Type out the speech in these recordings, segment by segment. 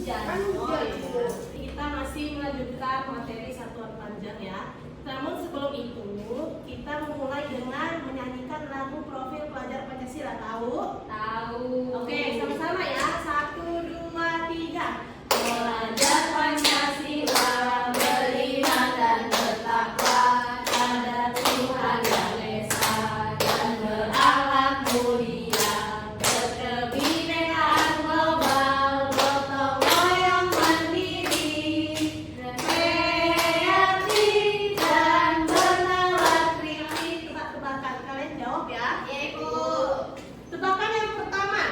Panjang. Oh iya. Kita masih melanjutkan materi satuan panjang ya. Namun sebelum itu kita memulai dengan menyanyikan lagu profil pelajar Pancasila. Tahu? Tahu. Oke, sama-sama ya. 1, 2, 3. Pelajar Pancasila beriman dan bertakwa pada Tuhan yang esa dan berakhlak mulia, berkebinekaan global, gotong royong mandiri, kreatif dan bernalar kritis. Tebak-tebakan kalian jawab ya. Ya, Ibu. Tebakan yang pertama.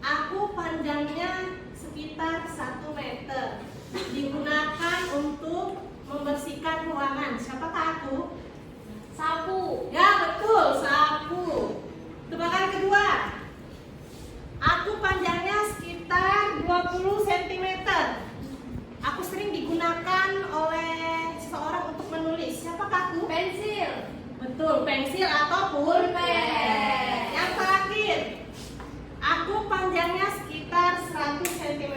Aku panjangnya sekitar 1 meter. Digunakan untuk membersihkan ruangan. Siapakah aku? Sapu. Ya betul, sapu. Tebakan kedua. Aku panjangnya sekitar 20 cm. Aku sering digunakan oleh seseorang untuk menulis. Siapakah aku? Pensil. Betul, pensil atau pulpen. Yang terakhir. Aku panjangnya sekitar 100 cm.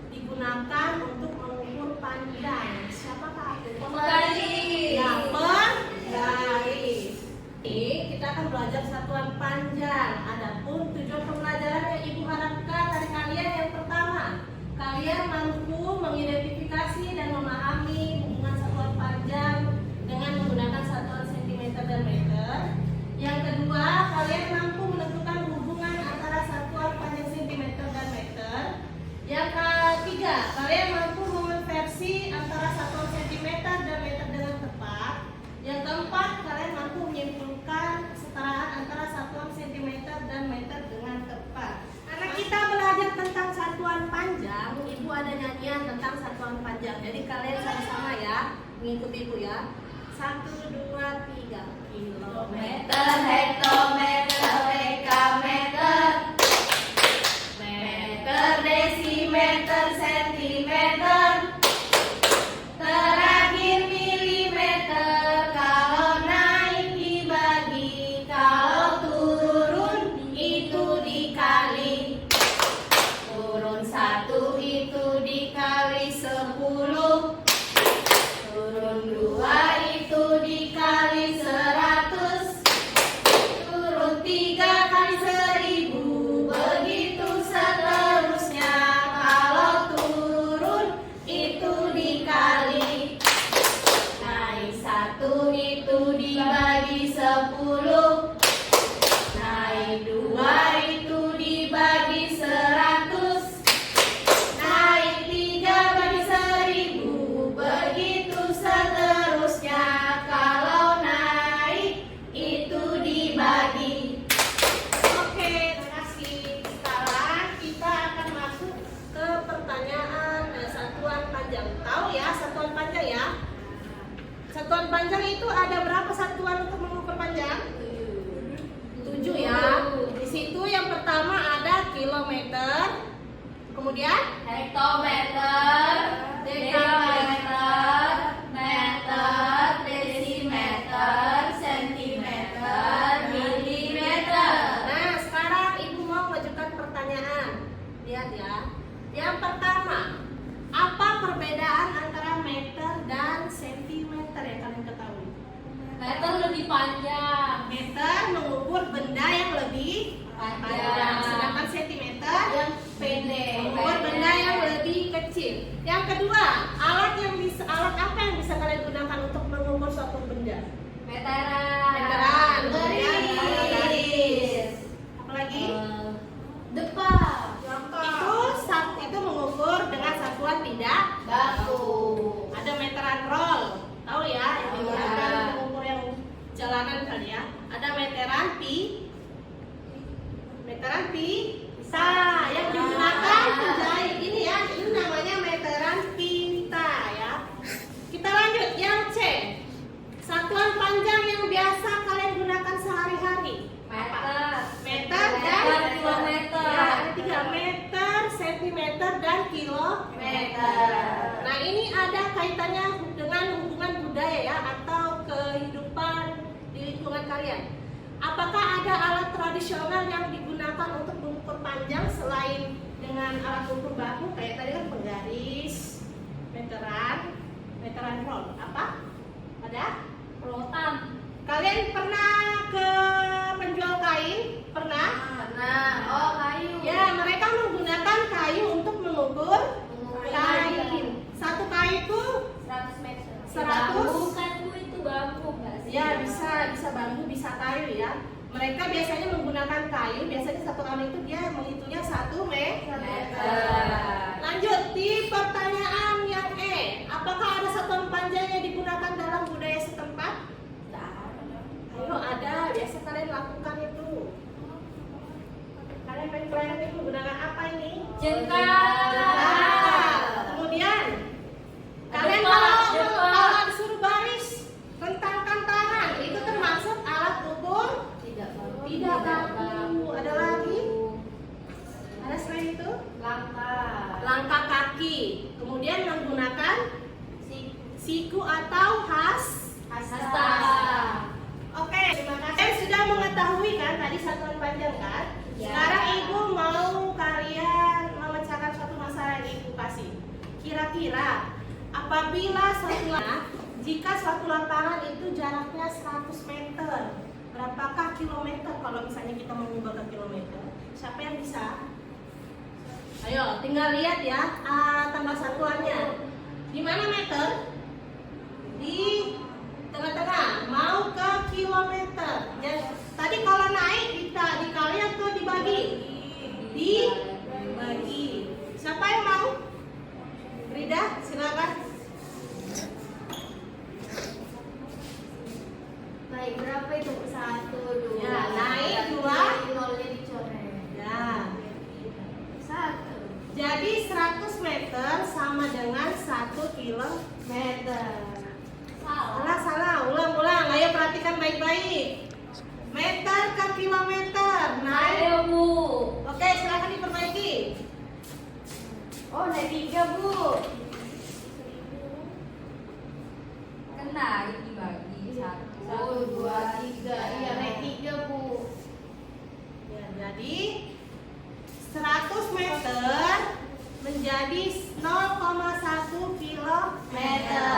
Digunakan untuk mengukur panjang. Siapakah aku? Penggaris. Ya, penggaris. Ini kita akan belajar satuan panjang. Adapun tujuan pembelajaran yang Ibu harapkan dari kalian yang pertama, kalian mampu mengidentifikasi dan memahami hubungan satuan panjang dengan menggunakan satuan sentimeter dan meter. Yang kedua, kalian mampu menentukan hubungan antara satuan panjang sentimeter dan meter. Yang ketiga, kalian mampu mengonversi antara satuan sentimeter dan meter dengan tepat. Yang keempat, kalian mampu menyimpulkan kesetaraan antara satuan sentimeter dan meter dengan tepat. Karena kita belajar tentang satuan panjang, Ibu ada nyanyian tentang satuan panjang. Jadi kalian sama-sama ya, mengikuti Ibu ya. 1, 2, 3. Kilometer, Hektometer, dekameter, meter, desimeter, sentimeter, terakhir milimeter. Kalau naik dibagi, kalau turun itu dikali. Turun 1 itu dikali 10, turun 2 itu dikali 100, turun 3 kali 1000, begitu seterusnya. Kalau turun itu dikali, naik 1 itu dibagi 10, naik 2 itu dibagi 100, naik 3 bagi 1000, begitu seterusnya. Kalau naik itu dibagi. Oke, terima kasih. Sekarang kita akan masuk ke pertanyaan satuan panjang. Tahu ya satuan panjang ya? Satuan panjang itu ada berapa satuan untuk mengukur panjang? 7 ya. Di situ yang pertama ada kilometer, kemudian Hektometer, dekameter, meter, desimeter, sentimeter, milimeter. Nah, sekarang Ibu mau mengajukan pertanyaan. Lihat ya. Yang pertama, apa perbedaan antara meter dan sentimeter yang kalian ketahui? Meter lebih panjang. Meter mengukur benda yang lebih panjang, sedangkan sentimeter Yang pendek. mengukur benda yang lebih kecil. Yang kedua, alat apa yang bisa kalian gunakan untuk mengukur suatu benda? Meteran. Meteran, kemudian garis. Apalagi? Depan. Itu mengukur dengan satuan tidak Baku. Ada meteran roll, tahu ya, yang digunakan Ya. mengukur yang jalanan kali ya. Ada meteran pita yang digunakan menjahit. Ini ya, ini namanya meteran pita ya. Kita lanjut yang C. Satuan panjang yang biasa kalian gunakan sehari-hari. Meter dan kilometer. Ya, ada 3 meter, sentimeter dan kilometer. Nah, ini ada kaitannya dengan hubungan budaya ya atau kehidupan di lingkungan kalian. Apakah ada alat tradisional yang digunakan untuk mengukur panjang selain dengan alat ukur baku? meteran roll. Apa? Ada? Rotan. Kalian pernah ke penjual kain? Pernah? Nah, oh kayu. Ya, mereka menggunakan kayu untuk mengukur kain. Satu kayu itu 100 meter. 100. Bukan Bu, itu bambu nggak sih? ya bisa bambu, bisa kayu ya. Mereka biasanya menggunakan kayu. Biasanya satu kayu itu dia menghitungnya 1 meter. Lanjut di pertanyaan yang E. Apakah ada satuan panjang yang digunakan dalam budaya setempat? Ayo ada. Biasa kalian lakukan itu. Kalian pengen itu menggunakan apa ini? Jengkal. Kemudian kalian Depak, kalau depak. disuruh baris, rentangkan tangan, itu termasuk alat ukur? Tidak bagus. Tidak baku. Ada lagi? Ada selain itu? Langkah kaki. Kemudian menggunakan siku atau hasta. Oke, terima kasih. Kalian sudah mengetahui kan tadi satuan panjang kan? Ya. Sekarang Ibu mau kalian memecahkan suatu masalah yang Ibu kasih. Kira-kira apabila jika suatu lapangan itu jaraknya 100 meter, berapakah kilometer kalau misalnya kita mengubah ke kilometer? Siapa yang bisa? Ayo, tinggal lihat ya tambah satuannya. Di mana meter? Di tengah-tengah. Mau ke kilometer. Dan tadi kalau naik dikali atau dibagi? Dibagi. Siapa yang mau? Rida, silakan. Naik berapa itu? 1, 2. Ya, naik 2. Nolnya dicoret. Ya. 1. Jadi 100 meter sama dengan 1 kilometer. Salah. Ulang. Ayo perhatikan baik-baik. Meter ke kilometer. Naik. Ayo Bu. Oke, silakan diperbaiki. Oh, naik 3 Bu. Kan naik dibagi 1, 2, 3. Iya, naik 3 Bu. Ya, jadi 100 meter menjadi 0,1 kilometer.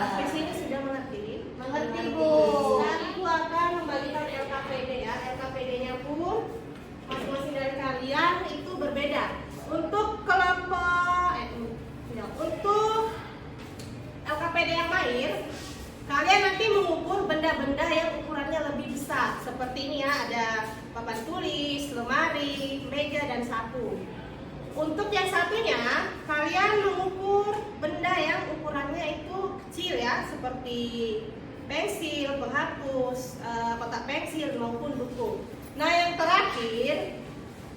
Sampai sini sudah mengerti? Mengerti, Bu. Sekarang Ibu akan membagikan LKPD ya. LKPD-nya pun masing-masing dari kalian itu berbeda. Untuk kelompok untuk LKPD yang lain, kalian nanti mengukur benda-benda yang ukurannya lebih besar. Seperti ini ya, ada papan tulis, lemari, meja, dan sapu. Untuk yang satunya, kalian mengukur benda yang ukurannya itu kecil ya, seperti pensil, penghapus, kotak pensil maupun buku. Nah, yang terakhir,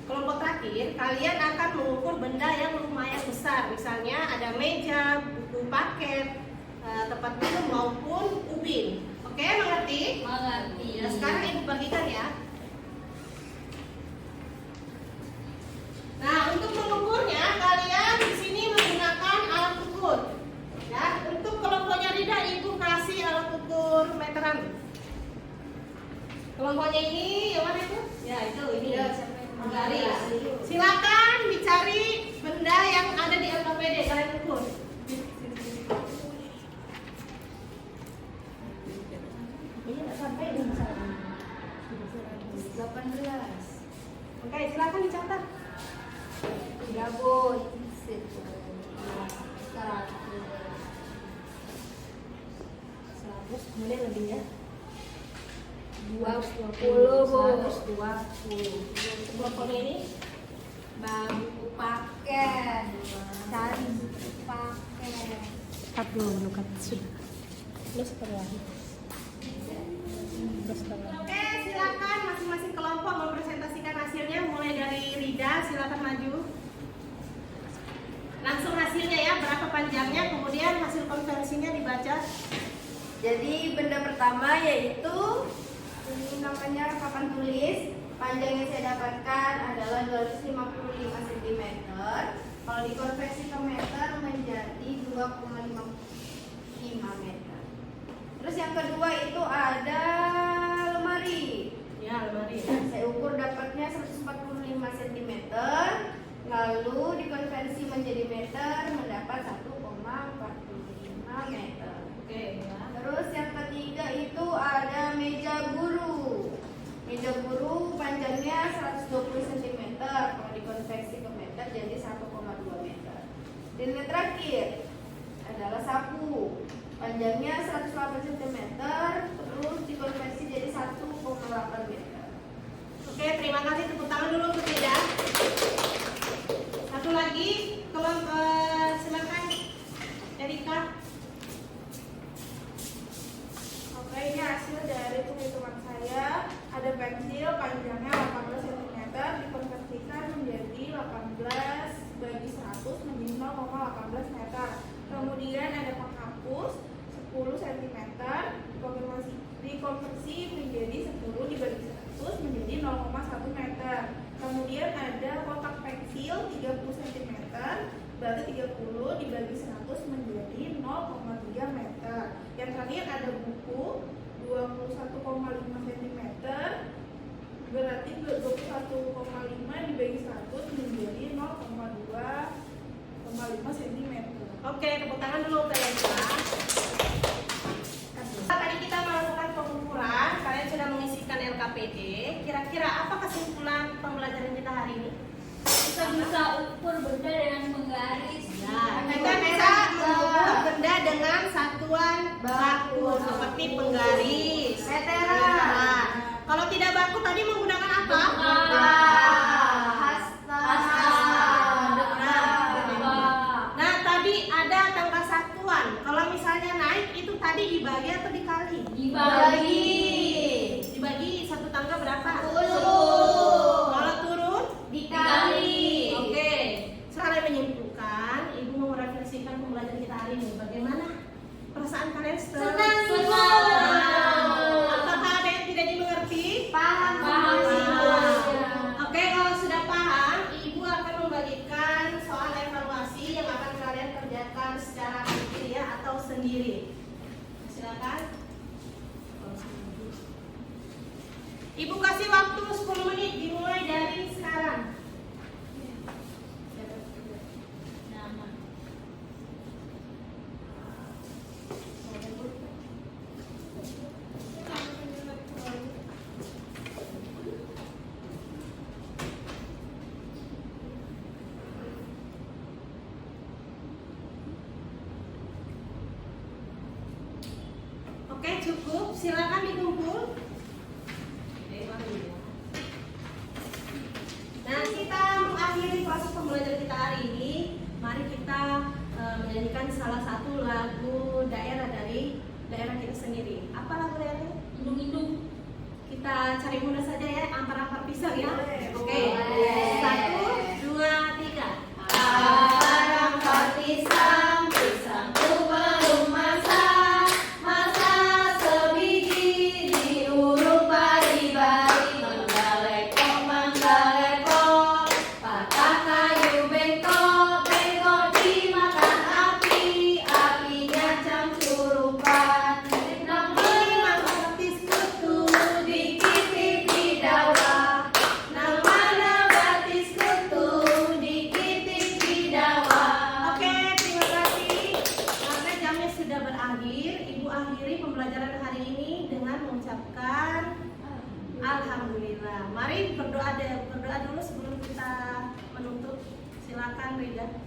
kelompok terakhir, kalian akan mengukur benda yang lumayan besar. Misalnya ada meja, buku paket, tempat minum maupun ubin. Oke, mengerti? Mengerti. Ya, sekarang Ibu bagikan ya. Nah, untuk mengukurnya kalian di sini menggunakan alat ukur. Ya, untuk kelompoknya Rida, Ibu kasih alat ukur meteran. Kelompoknya ini yang mana itu? Ya, itu ini. Ya, siapa yang mau? Garis. Silakan dicari benda yang ada di LKPD kalian ukur. Ini nggak sampai ini misalnya. 18. Oke, silakan dicatat. 3 Bu. 100. 100, kemudian lebihnya 20 Bu. 120. Kelompoknya ini Bambu paket. Cari paket. Oke, silakan masing-masing kelompok mempresentasikan hasilnya. Mulai dari Rida, silakan maju. Langsung hasilnya ya, berapa panjangnya, kemudian hasil konversinya dibaca. Jadi benda pertama yaitu ini namanya papan tulis. Panjang yang saya dapatkan adalah 255 cm. Kalau dikonversi ke meter menjadi 2,55 meter. Terus yang kedua itu ada lemari. Ya, lemari. Saya ukur dapatnya 145 cm. Lalu dikonversi menjadi meter mendapat 1,45 meter. dikonversi ke meter jadi 1,2 meter. Dan yang terakhir adalah sapu. Panjangnya 108 cm terus dikonversi jadi 1,8 meter. Oke, terima kasih, tepuk tangan dulu untuk Ida. Satu lagi, silakan Erika. Oke, ini hasil dari penghitungan saya. Ada pensil panjangnya 18 cm dikonversikan menjadi 18 bagi 100 menjadi 0,18 meter. Kemudian ada penghapus 10 cm dikonversi menjadi 10 dibagi 100 menjadi 0,1 meter. Kemudian ada kotak pensil 30 cm berarti 30 dibagi 100 menjadi 0,3 meter. Yang terakhir ada buku 21,5 cm berarti 21,5 dibagi 100 menjadi 0,2,5 cm. Oke, tepuk tangan dulu untuk Erika. Tadi kita melakukan pengukuran, kalian sudah mengisikan LKPD. Kira-kira apa kesimpulan pembelajaran kita hari ini? Kita bisa ukur benda dengan menggaris. Ya, kita bisa mengukur benda dengan satuan baku seperti penggaris, meteran. Kalau tidak baku tadi menggunakan apa? Nah, tadi ada tangga satuan. Kalau misalnya naik itu tadi dibagi atau dikali? Dibagi satu tangga berapa? 10. Kalau turun? Dikali. Oke. Sekarang menyimpulkan, Ibu mau merefleksikan pembelajaran kita hari ini. Bagaimana perasaan kalian setelah? Apakah ada yang tidak dimengerti? Paham. Oke, kalau sudah paham, Ibu akan membagikan soal evaluasi yang akan kalian kerjakan secara mandiri ya atau sendiri. Silakan. Ibu kasih waktu 10 menit dimulai dari sekarang. Oke, cukup. Silakan dikumpul. Nah, kita mengakhiri proses pembelajaran kita hari ini. Mari kita menyanyikan salah satu lagu daerah dari daerah kita sendiri. Apa lagu daerahnya? Indung-indung. Kita cari mudah saja ya, ampar-ampar pisau ya. Oke. Boleh. 1, 2, 3. Ampar-ampar pisang, pisangku belum masak. Masak sebiji diurut bari-bari. Menggalek-kok, patah kayu bengkok. Bengkok dimakan api, apinya campurupan. Nama batis kutu Dikitip di dawa, namanya batis kutu dikitip di dawa. Oke, terima kasih. Karena jamnya sudah berakhir, Ibu akhiri pembelajaran hari ini dengan mengucapkan Alhamdulillah. Mari berdoa dulu sebelum kita menutup. Silakan Rida.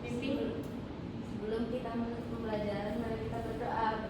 Pimpin. Sebelum kita menutup pembelajaran, mari kita berdoa.